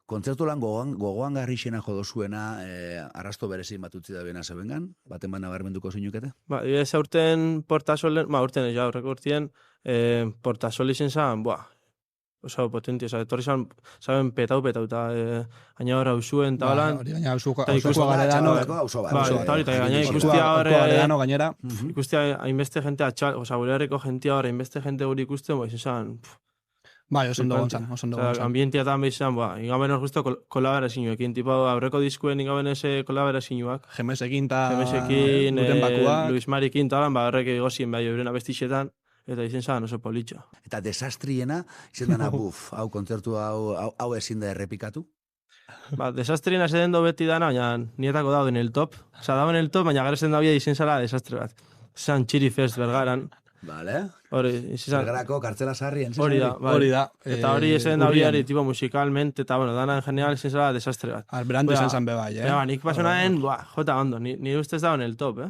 kontzertu lan gogoan garrixena jodozuena, arrasto berezin bat utzi da bena zebengan, baten bana barmenduko zinukete? Ba, ez aurten Portasolen, aurten ez ja, aurreko urtien, Portasol izen zan, oso potenti, etorri zan, saben petau, eta gaina hor hausuen, eta holan. Hori gaina hausuko garedano. Gaina ikustia hor, gainera. ikustia hainbeste jentea, gure herriko jentea hor, hainbeste jente guri ikusten, izen zan, Bai, oso ondo gontzan. Ambienteatan behizan, ingaben hor justo kolabera zinuekin, tipo aurreko diskuen ingaben eze kolabera zinuak. Gemesekin eta Luis Marikin, eta horrek egozien behar euren abestixetan, eta izen zan oso politxo. Eta desastriena, izen dana, hau kontzertu hau ezin da errepikatu? Desastriena zeden do beti dana, baina nietako dauden el top. Osa, dauden el top, baina garezen dabia izen zala desastre bat. Zan Txiri Fest bergaran. Vale. Bergarako kartzela sarri entzien. Hori da. Eta hori esen da biari, tipo musikalmente, eta bueno, dana en general izen zala desastre bat. Alberandu izan zan bebai, Nik pasonaen, jota ondo, nire ustez dauen el top,